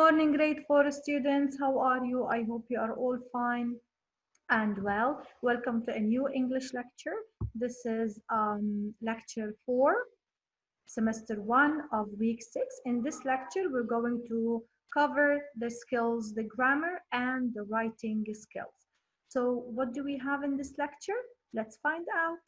morning, grade 4 students. How are you? I hope you are all fine and well. Welcome to a new English lecture. This is lecture 4, semester 1 of week 6. In this lecture, we're going to cover the skills, the grammar and the writing skills. So what do we have in this lecture? Let's find out.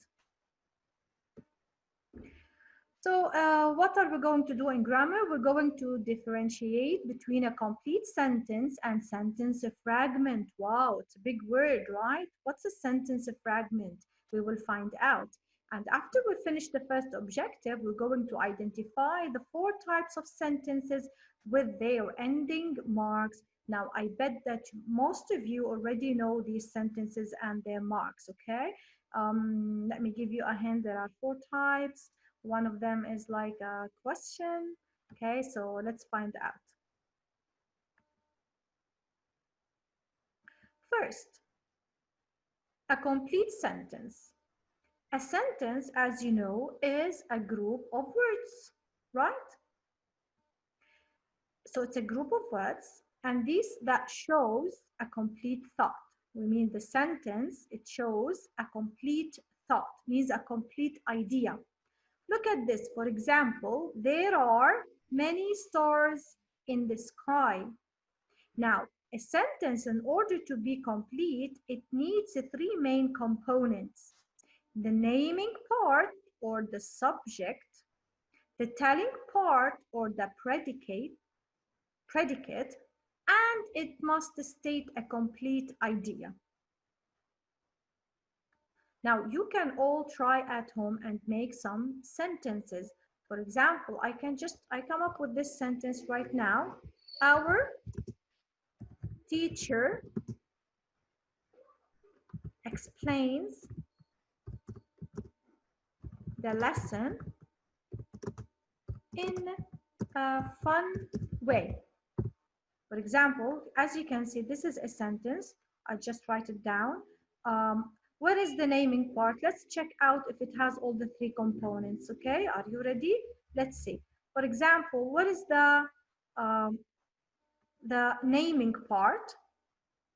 So what are we going to do in grammar? We're going to differentiate between a complete sentence and sentence fragment. Wow, it's a big word, right? What's a sentence fragment? We will find out. And after we finish the first objective, we're going to identify the 4 types of sentences with their ending marks. Now, I bet that most of you already know these sentences and their marks, okay? Let me give you a hint. There are 4 types. One of them is like a question. Okay, so let's find out. First, a complete sentence. A sentence, as you know, is a group of words, right? So it's a group of words, and that shows a complete thought. We mean the sentence, it shows a complete thought, means a complete idea. Look at this. For example, there are many stars in the sky. Now, a sentence, in order to be complete, it needs 3 main components. The naming part, or the subject, the telling part, or the predicate, and it must state a complete idea. Now, you can all try at home and make some sentences. For example, I come up with this sentence right now. Our teacher explains the lesson in a fun way. For example, as you can see, this is a sentence. I just write it down. What is the naming part? Let's check out if it has all the 3 components, okay? Are you ready? Let's see. For example, what is the naming part?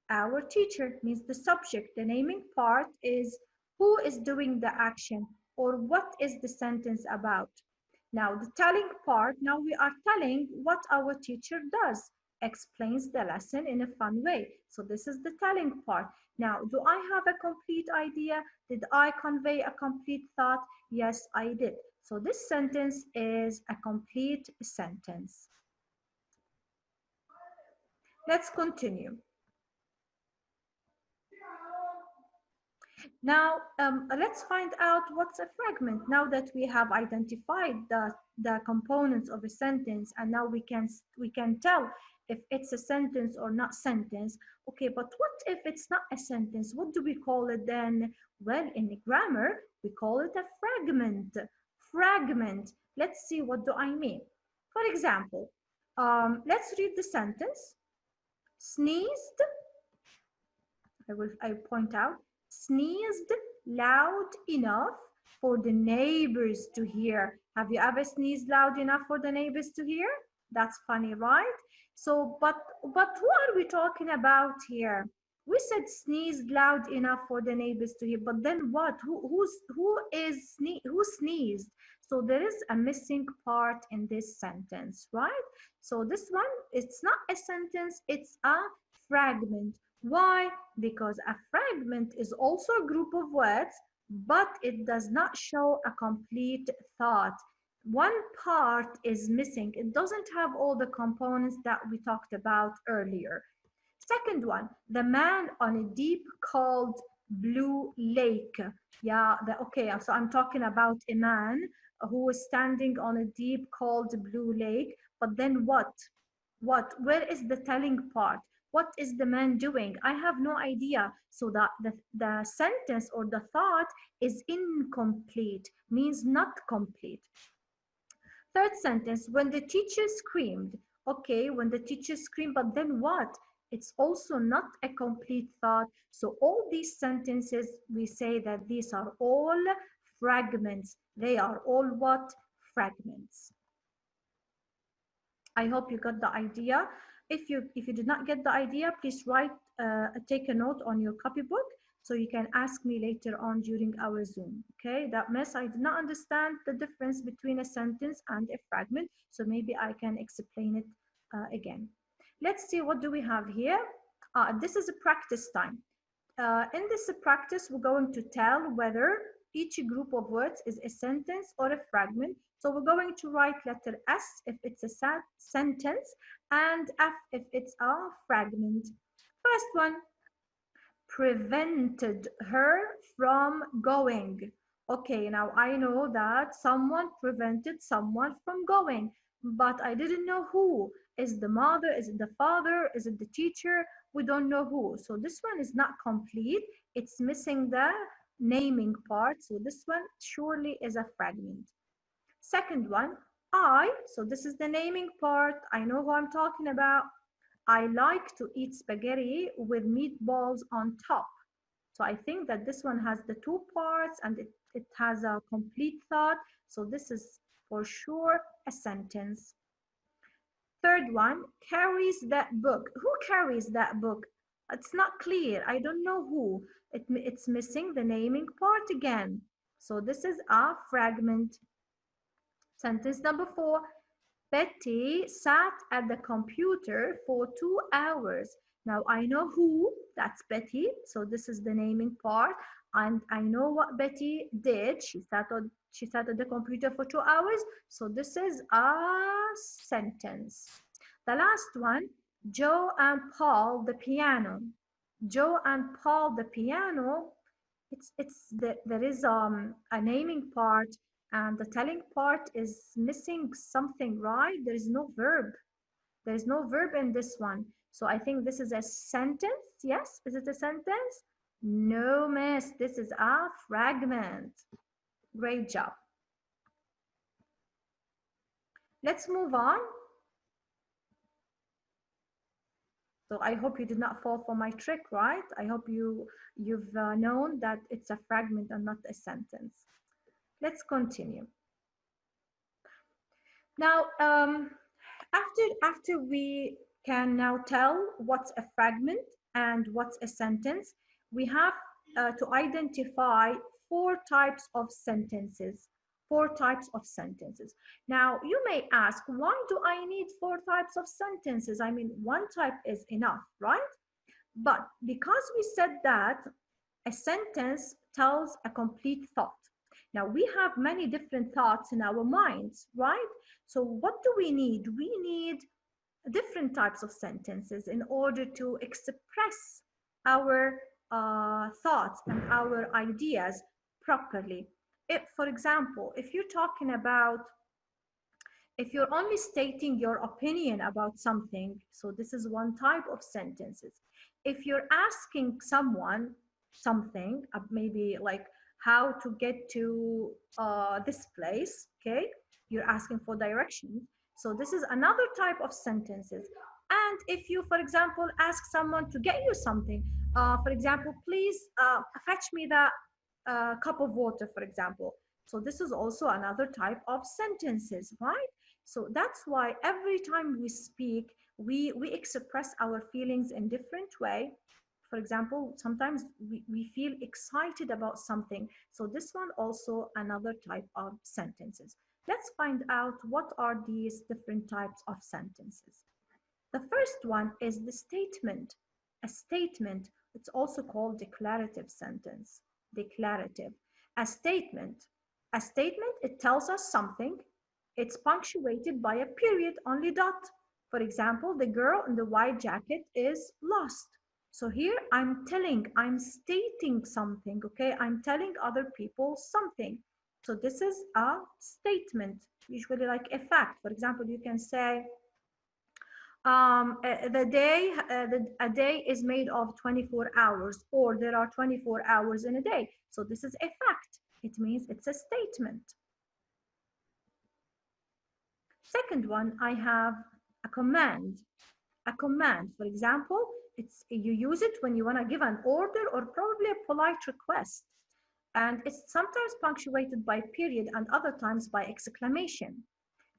Our teacher means the subject. The naming part is who is doing the action or what is the sentence about. Now, the telling part, now we are telling what our teacher does. Explains the lesson in a fun way. So this is the telling part. Now, do I have a complete idea? Did I convey a complete thought? Yes, I did. So this sentence is a complete sentence. Let's continue. Now, let's find out what's a fragment. Now that we have identified the components of a sentence, and now we can tell if it's a sentence or not sentence. Okay, but what if it's not a sentence? What do we call it then? Well, in grammar, we call it a fragment. Fragment. Let's see, what do I mean? For example, let's read the sentence. Sneezed. I point out. Sneezed loud enough for the neighbors to hear. Have you ever sneezed loud enough for the neighbors to hear? That's funny, right? So, but who are we talking about here? We said sneezed loud enough for the neighbors to hear, but then what? Who sneezed? So there is a missing part in this sentence, right? So this one, it's not a sentence, it's a fragment. Why? Because a fragment is also a group of words, but it does not show a complete thought. One part is missing. It doesn't have all the components that we talked about earlier. Second one, the man on a deep, cold, blue lake. Yeah, okay, so I'm talking about a man who is standing on a deep, cold, blue lake. But then what? Where is the telling part? What is the man doing? I have no idea. So the sentence or the thought is incomplete, means not complete. Third sentence, when the teacher screamed. Okay, when the teacher screamed, but then what? It's also not a complete thought. So all these sentences, we say that these are all fragments. They are all what? Fragments. I hope you got the idea. if you did not get the idea, please write, take a note on your copybook, so you can ask me later on during our Zoom. Okay, that mess, I did not understand the difference between a sentence and a fragment, so maybe I can explain it again. Let's see, what do we have here? This is a practice time. In this practice, we're going to tell whether each group of words is a sentence or a fragment. So we're going to write letter S if it's a sentence and F if it's a fragment. First one, prevented her from going. Okay, now I know that someone prevented someone from going, but I didn't know who. Is the mother? Is it the father? Is it the teacher? We don't know who. So this one is not complete. It's missing the naming part. So this one surely is a fragment. Second one, I. So this is the naming part. I know who I'm talking about. I like to eat spaghetti with meatballs on top. So I think that this one has the two parts and it has a complete thought. So this is for sure a sentence. Third one, carries that book. Who carries that book? It's not clear. I don't know who. It's missing the naming part again. So this is a fragment. Sentence number 4, Betty sat at the computer for 2 hours. Now I know who, that's Betty. So this is the naming part. And I know what Betty did. She sat at the computer for 2 hours. So this is a sentence. The last one, Joe and Paul the piano. Joe and Paul the piano. There is a naming part and the telling part is missing something, right? There is no verb. There is no verb in this one. So I think this is a sentence. Yes, is it a sentence? No, miss, this is a fragment. Great job. Let's move on. So I hope you did not fall for my trick, right? I hope you've known that it's a fragment and not a sentence. Let's continue. Now, after we can now tell what's a fragment and what's a sentence, we have to identify 4 types of sentences. 4 types of sentences. Now, you may ask, why do I need 4 types of sentences? I mean, 1 type is enough, right? But because we said that a sentence tells a complete thought. Now, we have many different thoughts in our minds, right? So what do we need? We need different types of sentences in order to express our thoughts and our ideas properly. If, for example, if you're only stating your opinion about something, so this is 1 type of sentences. If you're asking someone something, maybe like how to get to this place, okay? You're asking for directions. So this is another type of sentences. And if you, for example, ask someone to get you something, for example, please fetch me that cup of water, for example. So this is also another type of sentences, right? So that's why every time we speak, we express our feelings in different way. For example, sometimes we feel excited about something. So this one also another type of sentences. Let's find out what are these different types of sentences. The first one is the statement. A statement, it's also called declarative sentence. Declarative. A statement. A statement, it tells us something. It's punctuated by a period, only dot. For example, the girl in the white jacket is lost. So here I'm stating something, okay? I'm telling other people something. So this is a statement, usually like a fact. For example, you can say, a day is made of 24 hours, or there are 24 hours in a day. So this is a fact. It means it's a statement. Second one, I have a command. A command, for example, you use it when you want to give an order or probably a polite request. And it's sometimes punctuated by period and other times by exclamation.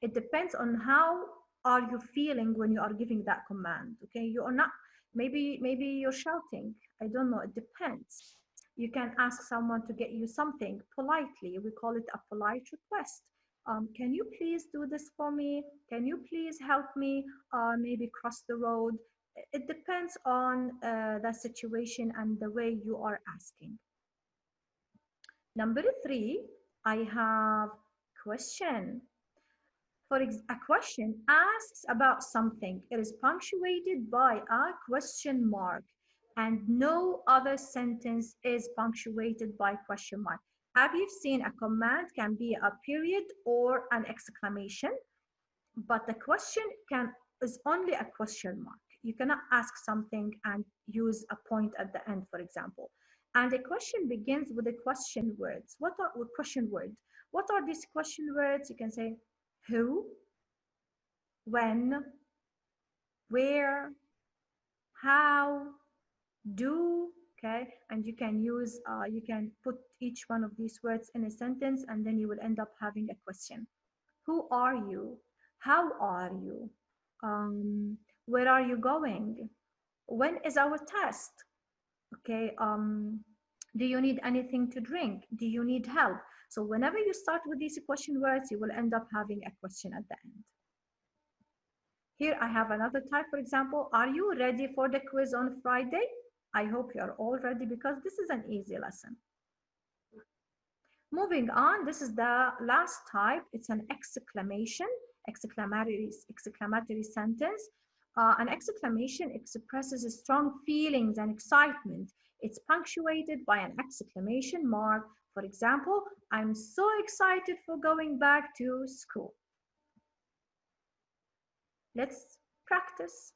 It depends on how are you feeling when you are giving that command? Okay, you are not, maybe you're shouting. I don't know, it depends. You can ask someone to get you something politely. We call it a polite request. Can you please do this for me? Can you please help me maybe cross the road? It depends on the situation and the way you are asking. Number 3, I have question. A question asks about something. It is punctuated by a question mark, and no other sentence is punctuated by question mark. Have you seen a command can be a period or an exclamation, but the question is only a question mark. You cannot ask something and use a point at the end, for example. And a question begins with the question words. What are question words? What are these question words? You can say who, when, where, how, do, okay? And you can use, you can put each one of these words in a sentence, and then you will end up having a question. Who are you? How are you? Where are you going? When is our test? Okay, do you need anything to drink? Do you need help? So whenever you start with these question words, you will end up having a question at the end. Here I have another type, for example, are you ready for the quiz on Friday? I hope you are all ready because this is an easy lesson. Moving on, this is the last type. It's an exclamation, exclamatory sentence. An exclamation expresses strong feelings and excitement. It's punctuated by an exclamation mark. For example, I'm so excited for going back to school. Let's practice.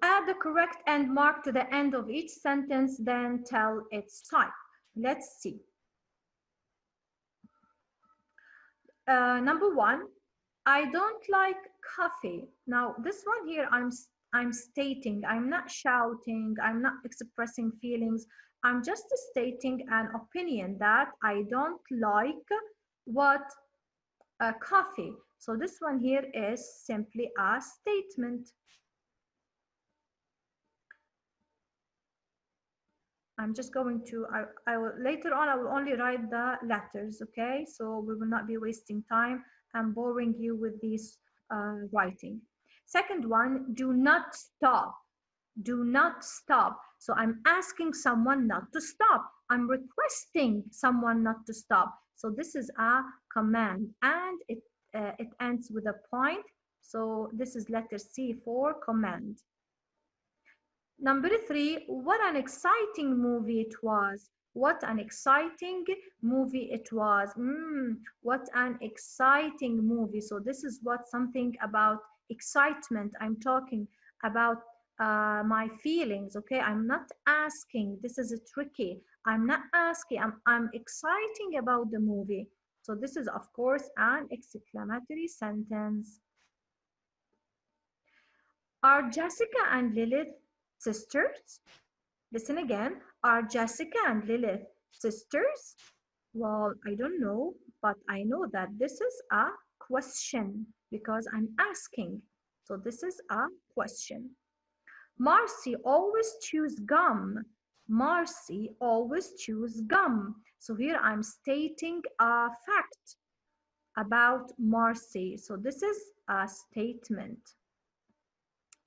Add the correct end mark to the end of each sentence, then tell its type. Let's see. Number 1, I don't like coffee. Now this one here, I'm stating, I'm not shouting, I'm not expressing feelings. I'm just stating an opinion that I don't like what coffee. So this one here is simply a statement. I'm just going to, I will later on, I will only write the letters, okay? So we will not be wasting time and boring you with this writing. Second one, do not stop. Do not stop. So I'm asking someone not to stop. I'm requesting someone not to stop. So this is a command, and it ends with a point. So this is letter C for command. Number 3, what an exciting movie it was. What an exciting movie it was. What an exciting movie. So this is what something about excitement. I'm talking about my feelings, okay? I'm not asking. This is tricky. I'm not asking. I'm exciting about the movie. So this is, of course, an exclamatory sentence. Are Jessica and Lilith sisters? Listen again. Are Jessica and Lilith sisters? Well, I don't know, but I know that this is a question because I'm asking. So this is a question. Marcy always chews gum. Marcy always chews gum. So here I'm stating a fact about Marcy. So this is a statement.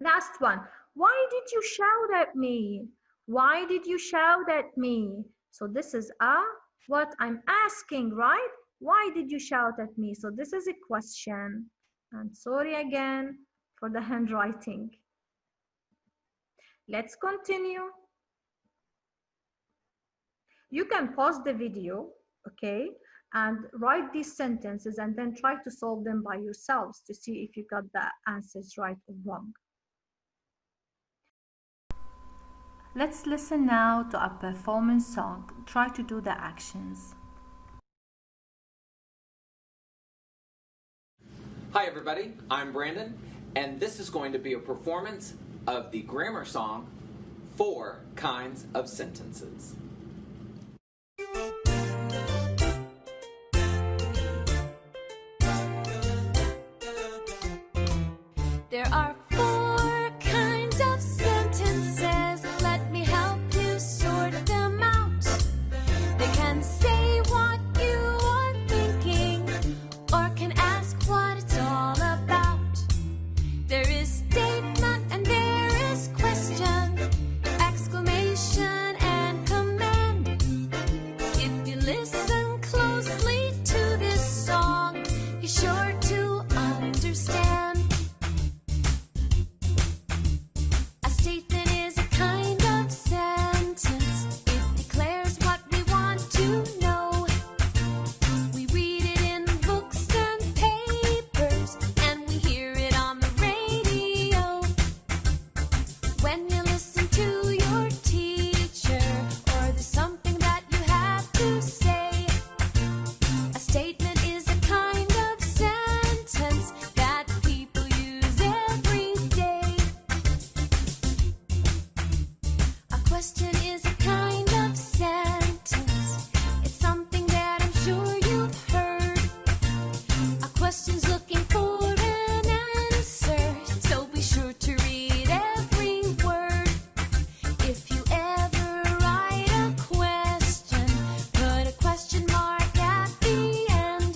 Last one. Why did you shout at me? Why did you shout at me? So this is what I'm asking, right? Why did you shout at me? So this is a question. And sorry again for the handwriting. Let's continue. You can pause the video, okay, and write these sentences and then try to solve them by yourselves to see if you got the answers right or wrong. Let's listen now to a performance song. Try to do the actions. Hi everybody, I'm Brandon, and this is going to be a performance of the grammar song, 4 Kinds of Sentences. listen closely to this song, you're sure to understand. A statement is a kind of sentence. It declares what we want to know. We read it in books and papers, and we hear it on the radio. When you listen to your teacher, or there's something that you have to say, a statement is a kind of sentence that people use every day. A question is a kind of sentence. It's something that I'm sure you've heard. A question's looking for an answer, so be sure to read every word. If you ever write a question, put a question mark at the end.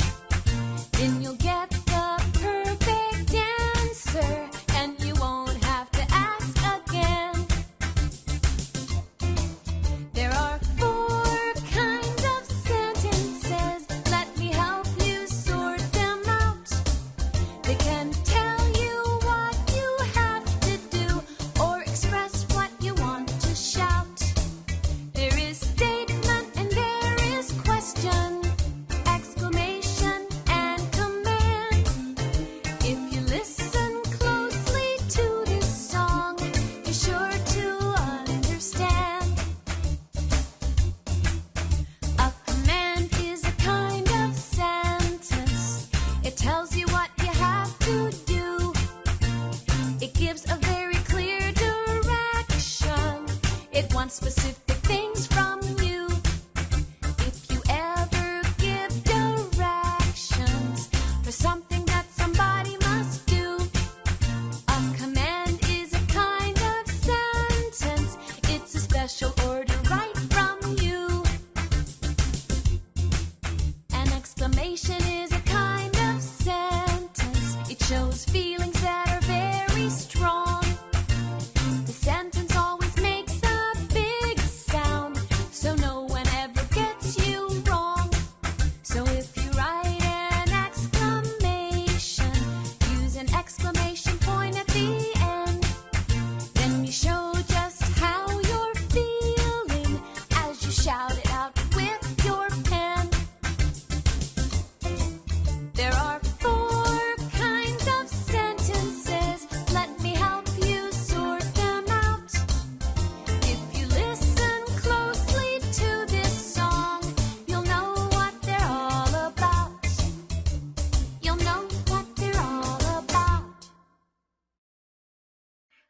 Then you'll get the perfect answer, and you won't have to ask again. There are 4 kinds of sentences. Let me help you sort them out. They can tell you what you have to do, or express what you want to shout. There is statement and there is question, exclamation and command. If you listen closely to this song, you're sure to understand. A command is a kind of sentence. It tells you what you have to do. It gives a very clear direction. It wants specific things from you. If you ever give directions for something that somebody must do, a command is a kind of sentence. It's a special order right from you. An exclamation is a kind of sentence. It shows feelings that are very strong. The sentence always makes a big sound, so no one ever gets you wrong. So if you write an exclamation, use an exclamation point at the end. Then you show just how you're feeling as you shout it out with your pen. There are 4 kinds of sentences. Let me help you sort them out. If you listen closely to this song, you'll know what they're all about. You'll know what they're all about.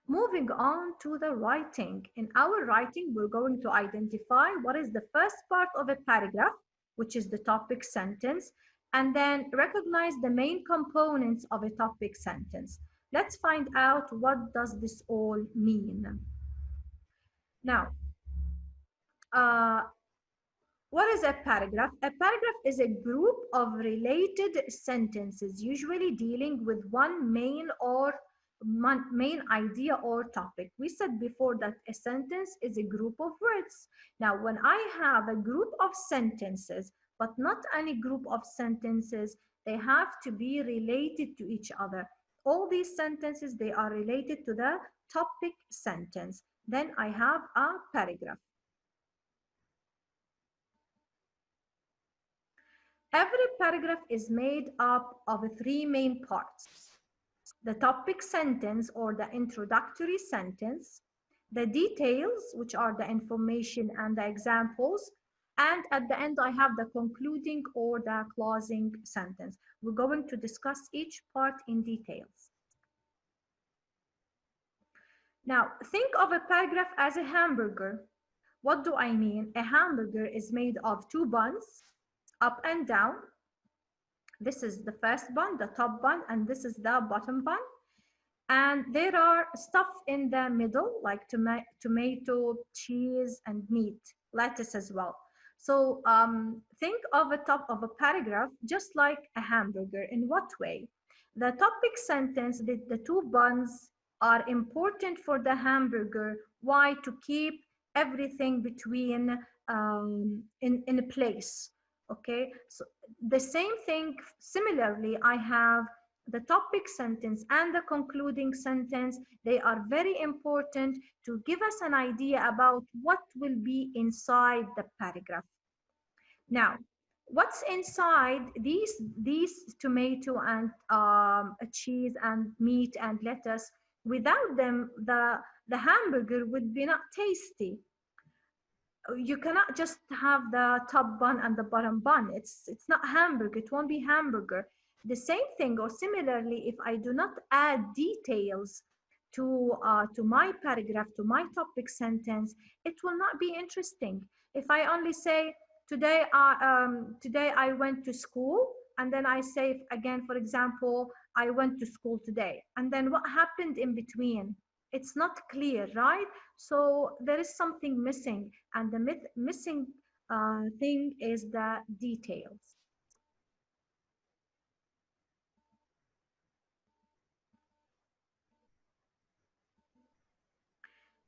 Moving on to the writing. In our writing, we're going to identify what is the first part of a paragraph, which is the topic sentence, and then recognize the main components of a topic sentence. Let's find out what does this all mean. Now, uh, what is a paragraph? A paragraph is a group of related sentences, usually dealing with one main idea or topic. We said before that a sentence is a group of words. Now, when I have a group of sentences, but not any group of sentences, they have to be related to each other. All these sentences, they are related to the topic sentence. Then I have a paragraph. Every paragraph is made up of 3 main parts: the topic sentence or the introductory sentence, the details, which are the information and the examples, and at the end I have the concluding or the closing sentence. We're going to discuss each part in details. Now, think of a paragraph as a hamburger. What do I mean? A hamburger is made of 2 buns, up and down. This is the first bun, the top bun, and this is the bottom bun. And there are stuff in the middle, like tomato, cheese, and meat, lettuce as well. So think of the top of a paragraph just like a hamburger. In what way? The topic sentence, the 2 buns are important for the hamburger. Why? To keep everything between in a place. Okay, so the same thing, similarly, I have the topic sentence and the concluding sentence. They are very important to give us an idea about what will be inside the paragraph. Now, what's inside these tomato and cheese and meat and lettuce? Without them, the hamburger would be not tasty. You cannot just have the top bun and the bottom bun. It's not hamburger. It won't be hamburger. The same thing, or similarly, if I do not add details to my paragraph, to my topic sentence, it will not be interesting. If I only say today I went to school, and then I say again, for example, I went to school today, and then what happened in between? It's not clear, right? So there is something missing, and the missing thing is the details.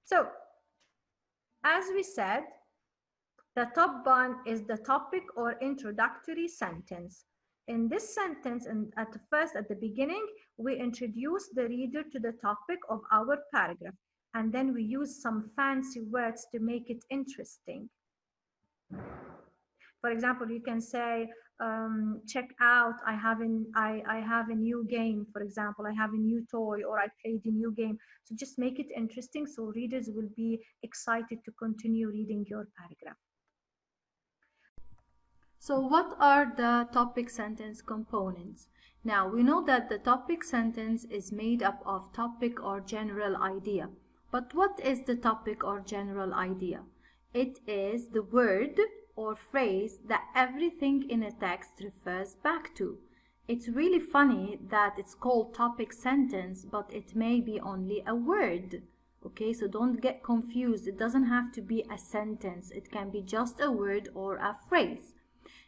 So, as we said, the top bun is the topic or introductory sentence. In this sentence, and at the beginning, we introduce the reader to the topic of our paragraph, and then we use some fancy words to make it interesting. For example, you can say, check out, I have a new game, for example, I have a new toy, or I played a new game. So just make it interesting so readers will be excited to continue reading your paragraph. So what are the topic sentence components? Now we know that the topic sentence is made up of topic or general idea. But what is the topic or general idea? It is the word or phrase that everything in a text refers back to. It's really funny that it's called topic sentence, but it may be only a word. Okay, so don't get confused. It doesn't have to be a sentence. It can be just a word or a phrase.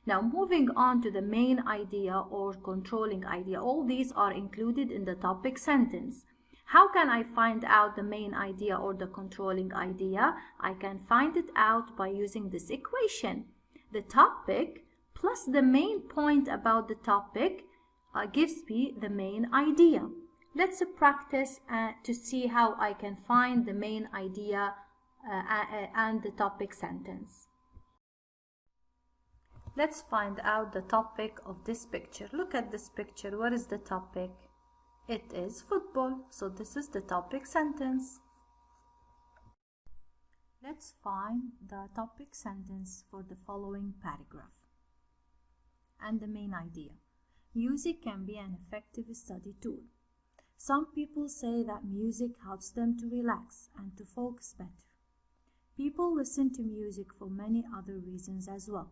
Now moving on to the main idea or controlling idea. All these are included in the topic sentence. How can I find out the main idea or the controlling idea? I can find it out by using this equation. The topic plus the main point about the topic gives me the main idea. Let's practice to see how I can find the main idea and the topic sentence. Let's find out the topic of this picture. Look at this picture. What is the topic? It is football. So this is the topic sentence. Let's find the topic sentence for the following paragraph. And the main idea. Music can be an effective study tool. Some people say that music helps them to relax and to focus better. People listen to music for many other reasons as well.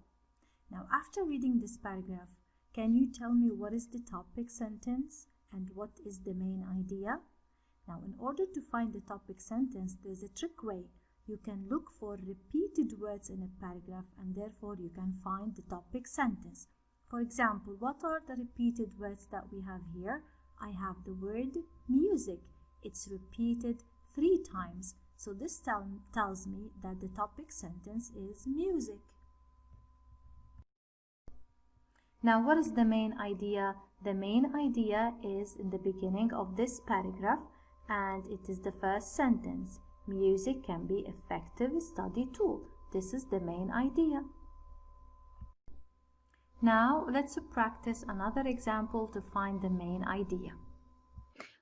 Now, after reading this paragraph, can you tell me what is the topic sentence and what is the main idea? Now, in order to find the topic sentence, there's a trick way. You can look for repeated words in a paragraph, and therefore you can find the topic sentence. For example, what are the repeated words that we have here? I have the word music. It's repeated 3 times. So this tells me that the topic sentence is music. Now, what is the main idea? The main idea is in the beginning of this paragraph, and it is the first sentence. Music can be an effective study tool. This is the main idea. Now, let's practice another example to find the main idea.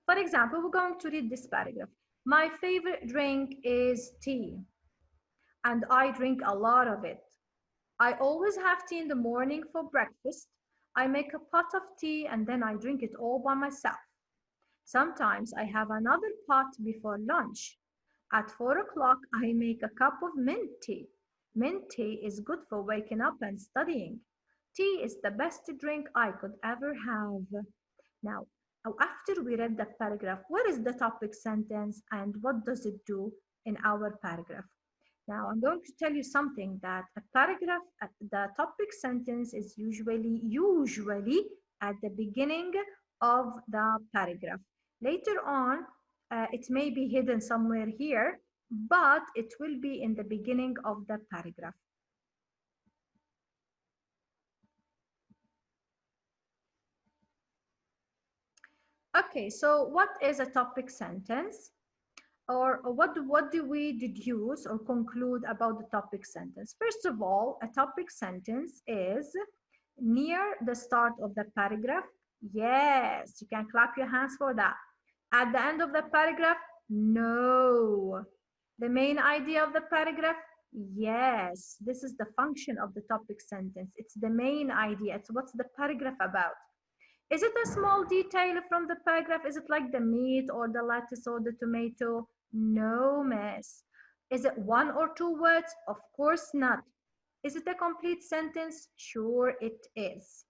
For example, we're going to read this paragraph. My favorite drink is tea, and I drink a lot of it. I always have tea in the morning for breakfast. I make a pot of tea and then I drink it all by myself. Sometimes I have another pot before lunch. At 4 o'clock, I make a cup of mint tea. Mint tea is good for waking up and studying. Tea is the best drink I could ever have. Now, after we read the paragraph, what is the topic sentence and what does it do in our paragraph? Now, I'm going to tell you something, that a paragraph, the topic sentence is usually at the beginning of the paragraph. Later on, it may be hidden somewhere here, but it will be in the beginning of the paragraph. Okay, so what is a topic sentence? Or what do we deduce or conclude about the topic sentence? First of all, a topic sentence is near the start of the paragraph. Yes, you can clap your hands for that. At the end of the paragraph, no. The main idea of the paragraph, yes. This is the function of the topic sentence. It's the main idea. It's what's the paragraph about. Is it a small detail from the paragraph? Is it like the meat or the lettuce or the tomato? No, miss. Is it one or two words? Of course not. Is it a complete sentence? Sure it is.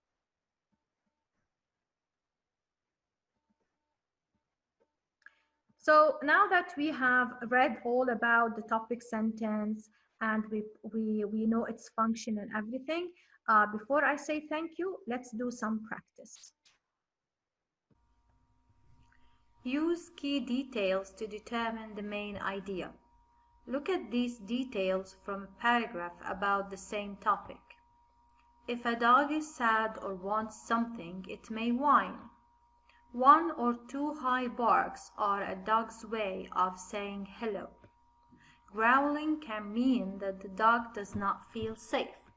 So now that we have read all about the topic sentence and we know its function and everything, before I say thank you, let's do some practice. Use key details to determine the main idea. Look at these details from a paragraph about the same topic. If a dog is sad or wants something, it may whine. One or two high barks are a dog's way of saying hello. Growling can mean that the dog does not feel safe.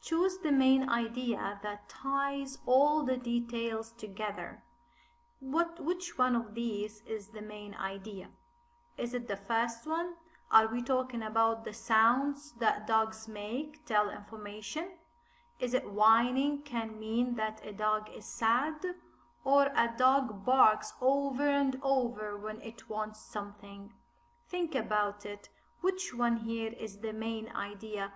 Choose the main idea that ties all the details together. Which one of these is the main idea? Is it the first one? Are we talking about the sounds that dogs make tell information? Is it whining can mean that a dog is sad? Or a dog barks over and over when it wants something? Think about it. Which one here is the main idea?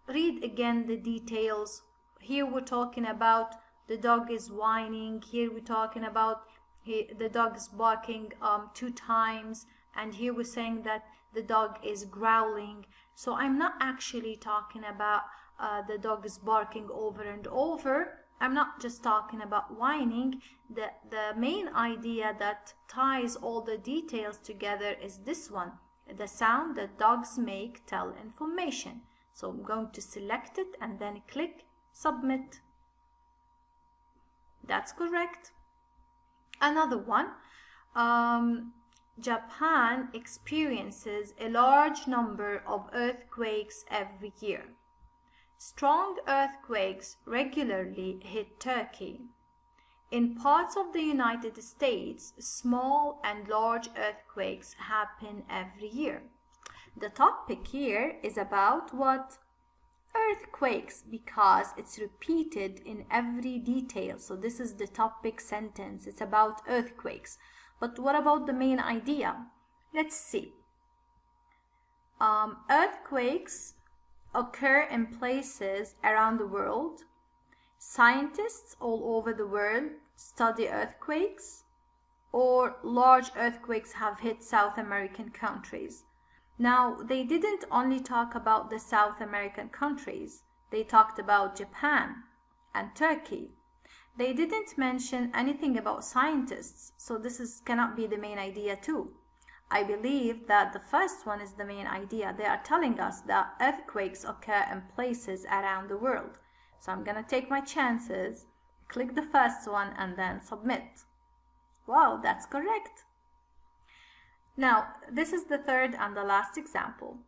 Read again the details. Here we're talking about the dog is whining. Here we're talking about the dog is barking 2 times. And here we're saying that the dog is growling. So I'm not actually talking about the dog is barking over and over. I'm not just talking about whining. The main idea that ties all the details together is this one. The sound that dogs make tell information. So I'm going to select it and then click submit. That's correct. Another one. Japan experiences a large number of earthquakes every year. Strong earthquakes regularly hit Turkey. In parts of the United States, small and large earthquakes happen every year. The topic here is about what? Earthquakes, because it's repeated in every detail. So this is the topic sentence. It's about earthquakes. But what about the main idea? Let's see. Earthquakes occur in places around the world. Scientists all over the world study earthquakes, or large earthquakes have hit South American countries. Now, they didn't only talk about the South American countries. They talked about Japan and Turkey. They didn't mention anything about scientists, so this cannot be the main idea too. I believe that the first one is the main idea. They are telling us that earthquakes occur in places around the world. So I'm gonna take my chances, click the first one and then submit. Wow, that's correct. Now, this is the third and the last example.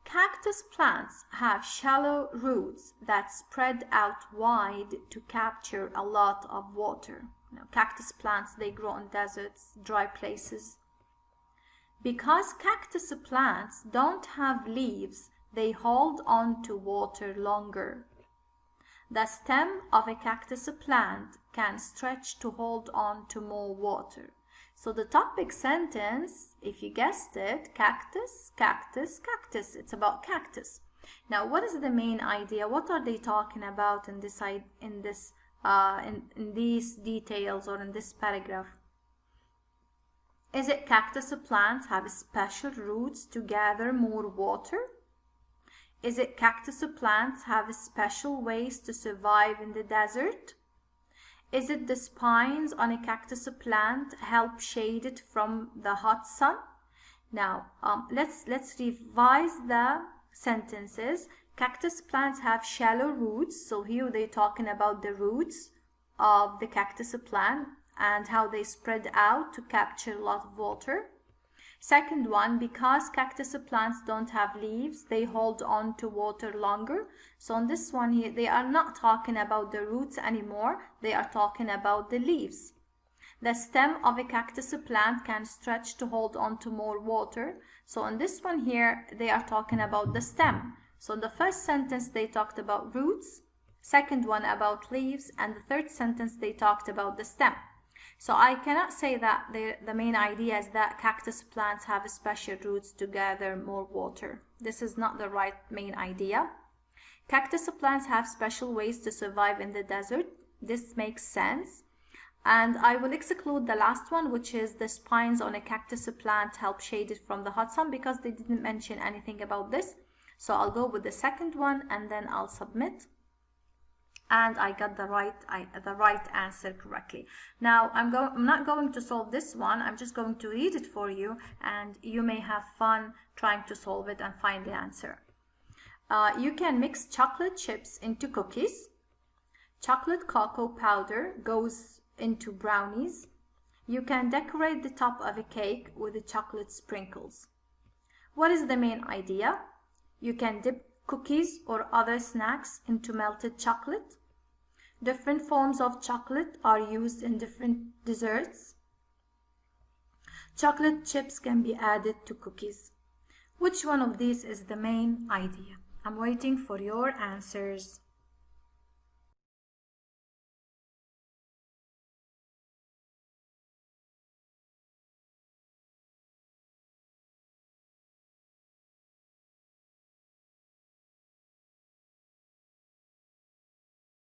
Cactus plants have shallow roots that spread out wide to capture a lot of water. Now, cactus plants, they grow in deserts, dry places. Because cactus plants don't have leaves, they hold on to water longer. The stem of a cactus plant can stretch to hold on to more water. So the topic sentence, if you guessed it, cactus, cactus, cactus. It's about cactus. Now, what is the main idea? What are they talking about in these details or in this paragraph? Is it cactus plants have special roots to gather more water? Is it cactus plants have special ways to survive in the desert? Is it the spines on a cactus plant help shade it from the hot sun? Now, let's revise the sentences. Cactus plants have shallow roots, so here they're talking about the roots of the cactus plant and how they spread out to capture a lot of water. Second one, because cactus plants don't have leaves, they hold on to water longer. So on this one here, they are not talking about the roots anymore, they are talking about the leaves. The stem of a cactus plant can stretch to hold on to more water. So on this one here, they are talking about the stem. So in the first sentence, they talked about roots, second one about leaves, and the third sentence, they talked about the stem. So I cannot say that the main idea is that cactus plants have special roots to gather more water. This is not the right main idea. Cactus plants have special ways to survive in the desert. This makes sense. And I will exclude the last one, which is the spines on a cactus plant help shade it from the hot sun, because they didn't mention anything about this. So I'll go with the second one and then I'll submit. And I got the right answer correctly. Now I'm not going to solve this one. I'm just going to read it for you, and you may have fun trying to solve it and find the answer. You can mix chocolate chips into cookies. Chocolate cocoa powder goes into brownies. You can decorate the top of a cake with the chocolate sprinkles. What is the main idea? You can dip cookies or other snacks into melted chocolate. Different forms of chocolate are used in different desserts. Chocolate chips can be added to cookies. Which one of these is the main idea? I'm waiting for your answers.